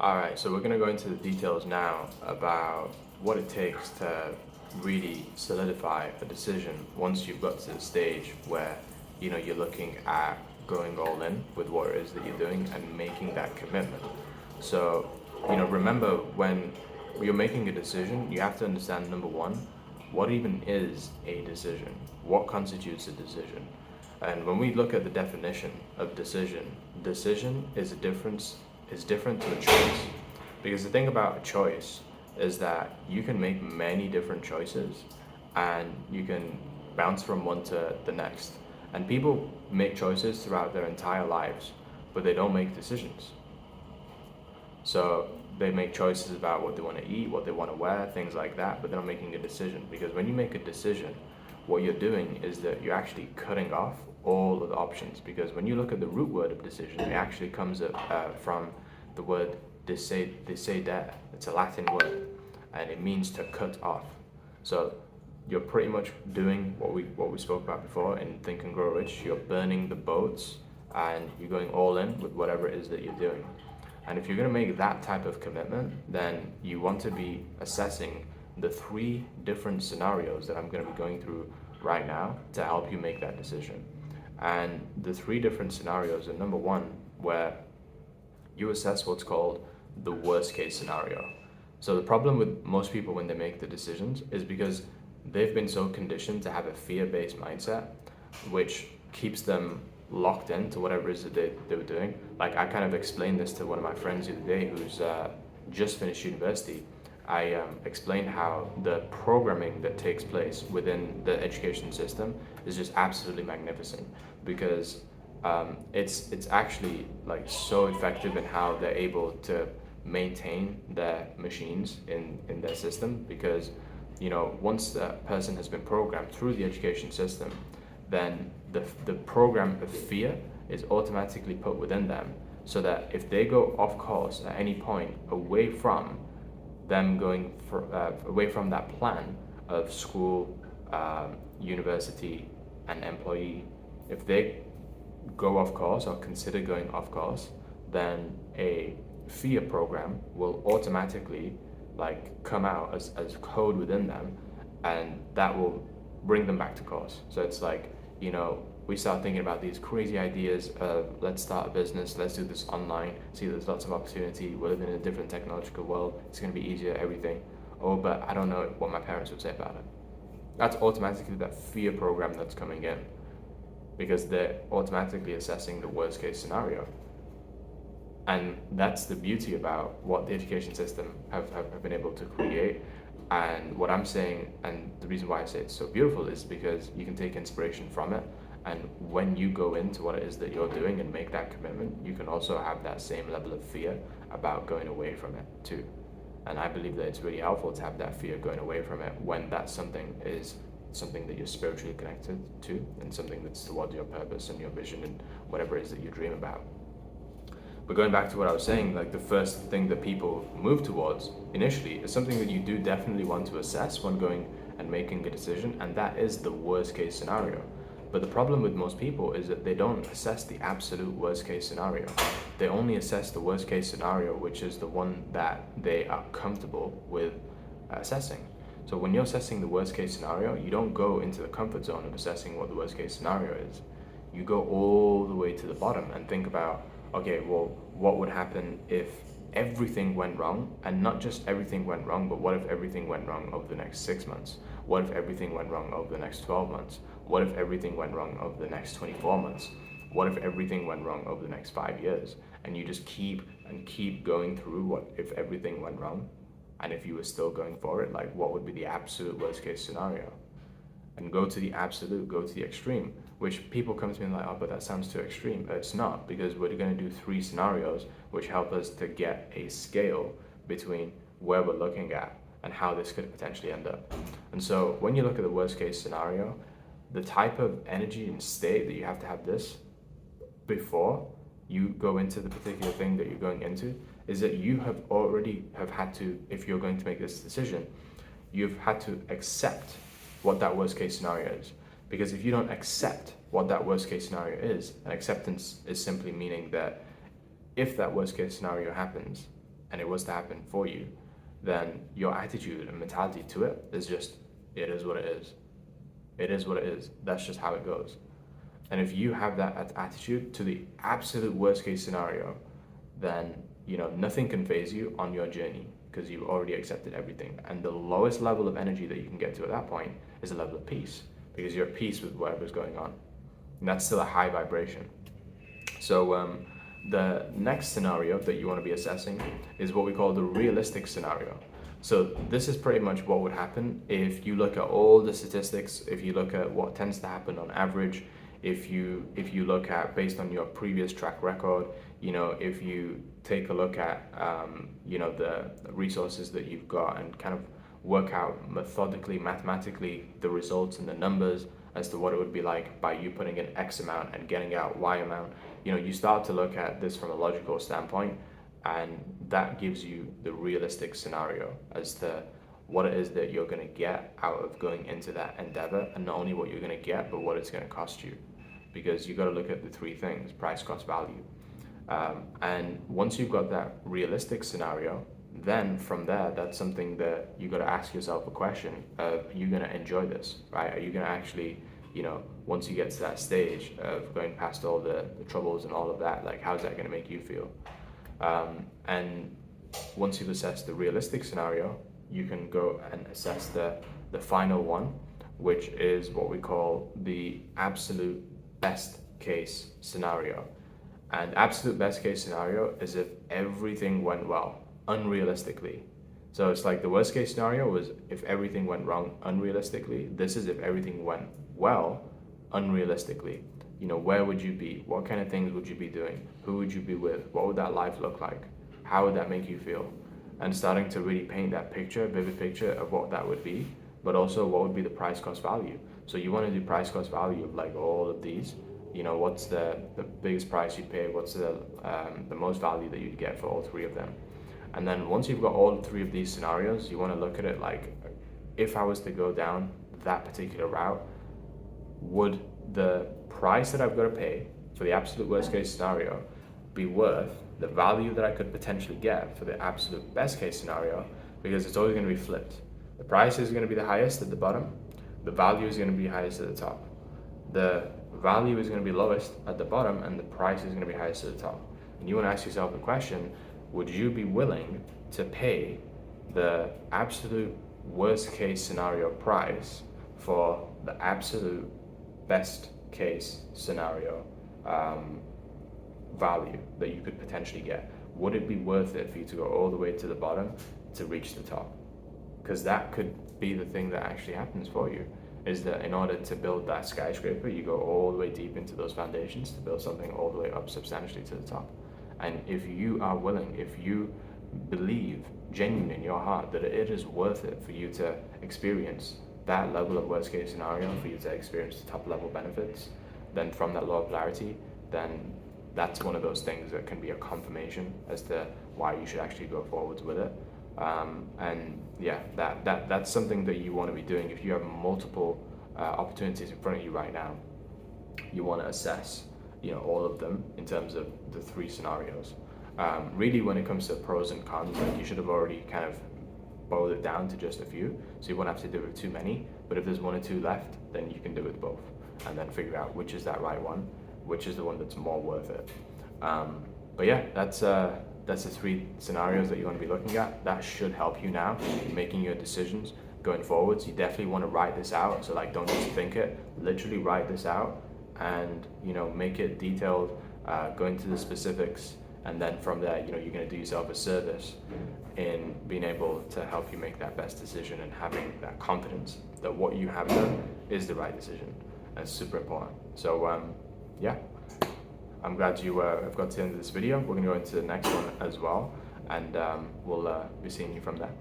All right, so we're going to go into the details now about what it takes to really solidify a decision once you've got to the stage where you're looking at going all in with what it is that you're doing and making that commitment. So, remember when you're making a decision, you have to understand number one, what even is a decision? What constitutes a decision? And when we look at the definition of decision, decision is different to a choice. Because the thing about a choice is that you can make many different choices and you can bounce from one to the next. And people make choices throughout their entire lives, but they don't make decisions. So they make choices about what they want to eat, what they want to wear, things like that, but they're not making a decision. Because when you make a decision, what you're doing is that you're actually cutting off all of the options. Because when you look at the root word of decision, it actually comes from the word decidere. It's a Latin word, and it means to cut off. So you're pretty much doing what we spoke about before in Think and Grow Rich. You're burning the boats, and you're going all in with whatever it is that you're doing. And if you're going to make that type of commitment, then you want to be assessing the three different scenarios that I'm going to be going through right now to help you make that decision. And the three different scenarios are number one, where you assess what's called the worst case scenario. So the problem with most people when they make the decisions is because they've been so conditioned to have a fear-based mindset, which keeps them locked into whatever it is that they were doing. Like I kind of explained this to one of my friends the other day who's just finished university. I explained how the programming that takes place within the education system is just absolutely magnificent because it's actually like so effective in how they're able to maintain their machines in their system because once that person has been programmed through the education system, then the program of fear is automatically put within them so that if they go off course at any point away from away from that plan of school, university, and employee, if they go off course or consider going off course, then a fear program will automatically like come out as code within them, and that will bring them back to course. So it's like, we start thinking about these crazy ideas of let's start a business, let's do this online, see there's lots of opportunity, we're living in a different technological world, it's going to be easier, everything. Oh, but I don't know what my parents would say about it. That's automatically that fear program that's coming in because they're automatically assessing the worst case scenario. And that's the beauty about what the education system have been able to create. And what I'm saying, and the reason why I say it's so beautiful is because you can take inspiration from it. And when you go into what it is that you're doing and make that commitment, you can also have that same level of fear about going away from it too. And I believe that it's really helpful to have that fear going away from it when that something is something that you're spiritually connected to and something that's towards your purpose and your vision and whatever it is that you dream about. But going back to what I was saying, like the first thing that people move towards initially is something that you do definitely want to assess when going and making a decision, and that is the worst case scenario. But the problem with most people is that they don't assess the absolute worst case scenario. They only assess the worst case scenario, which is the one that they are comfortable with assessing. So when you're assessing the worst case scenario, you don't go into the comfort zone of assessing what the worst case scenario is. You go all the way to the bottom and think about, okay, well, what would happen if everything went wrong? And not just everything went wrong, but what if everything went wrong over the next 6 months? What if everything went wrong over the next 12 months? What if everything went wrong over the next 24 months? What if everything went wrong over the next 5 years? And you just keep and keep going through what if everything went wrong? And if you were still going for it, like what would be the absolute worst case scenario? And go to the absolute, go to the extreme, which people come to me and like, oh, but that sounds too extreme. It's not, because we're going to do 3 scenarios which help us to get a scale between where we're looking at and how this could potentially end up. And so when you look at the worst case scenario, the type of energy and state that you have to have this before you go into the particular thing that you're going into is that you have already have had to, if you're going to make this decision, you've had to accept what that worst case scenario is. Because if you don't accept what that worst case scenario is, and acceptance is simply meaning that if that worst case scenario happens, and it was to happen for you, then your attitude and mentality to it is just, it is what it is. It is what it is. That's just how it goes. And if you have that attitude to the absolute worst case scenario, then nothing can phase you on your journey because you've already accepted everything. And the lowest level of energy that you can get to at that point is a level of peace, because you're at peace with whatever's going on. And that's still a high vibration. So the next scenario that you want to be assessing is what we call the realistic scenario. So this is pretty much what would happen if you look at all the statistics, if you look at what tends to happen on average, if you look at based on your previous track record, if you take a look at the resources that you've got and kind of work out methodically, mathematically the results and the numbers as to what it would be like by you putting in X amount and getting out Y amount. You start to look at this from a logical standpoint, and that gives you the realistic scenario as to what it is that you're going to get out of going into that endeavor, and not only what you're going to get, but what it's going to cost you. Because you got to look at the three things: price, cost, value. And once you've got that realistic scenario, then from there, that's something that you got to ask yourself a question of, are you going to enjoy this, right? Are you going to actually, once you get to that stage of going past all the troubles and all of that, like, how's that going to make you feel? And once you've assessed the realistic scenario, you can go and assess the final one, which is what we call the absolute best case scenario. And absolute best case scenario is if everything went well, unrealistically. So it's like the worst case scenario was if everything went wrong unrealistically. This is if everything went well unrealistically. Where would you be? What kind of things would you be doing? Who would you be with? What would that life look like? How would that make you feel? And starting to really paint that picture, vivid picture of what that would be, but also what would be the price cost value. So you want to do price cost value of like all of these. What's the biggest price you'd pay? What's the most value that you'd get for all three of them? And then once you've got all three of these scenarios, you want to look at it like, if I was to go down that particular route, would the price that I've got to pay for the absolute worst case scenario be worth the value that I could potentially get for the absolute best case scenario? Because it's always going to be flipped. The price is going to be the highest at the bottom, the value is going to be highest at the top. The value is going to be lowest at the bottom, and the price is going to be highest at the top. And you want to ask yourself the question, would you be willing to pay the absolute worst case scenario price for the absolute best case scenario value that you could potentially get? Would it be worth it for you to go all the way to the bottom to reach the top? Because that could be the thing that actually happens for you, is that in order to build that skyscraper, you go all the way deep into those foundations to build something all the way up substantially to the top. And if you are willing, if you believe genuinely in your heart that it is worth it for you to experience that level of worst case scenario, for you to experience the top level benefits, then from that law of polarity, then that's one of those things that can be a confirmation as to why you should actually go forwards with it. And yeah, that's something that you want to be doing. If you have multiple opportunities in front of you right now, you want to assess all of them in terms of the three scenarios. Really, when it comes to pros and cons, like, you should have already kind of boiled it down to just a few, so you won't have to do it with too many. But if there's one or two left, then you can do it with both, and then figure out which is that right one, which is the one that's more worth it. But yeah, that's the three scenarios that you want to be looking at. That should help you now in making your decisions going forwards. You definitely want to write this out. So like, don't just think it, literally write this out and make it detailed, go into the specifics, and then from there, you're going to do yourself a service in being able to help you make that best decision and having that confidence that what you have done is the right decision. That's super important. So yeah, I'm glad you have got to the end of this video. We're going to go into the next one as well, and we'll be seeing you from there.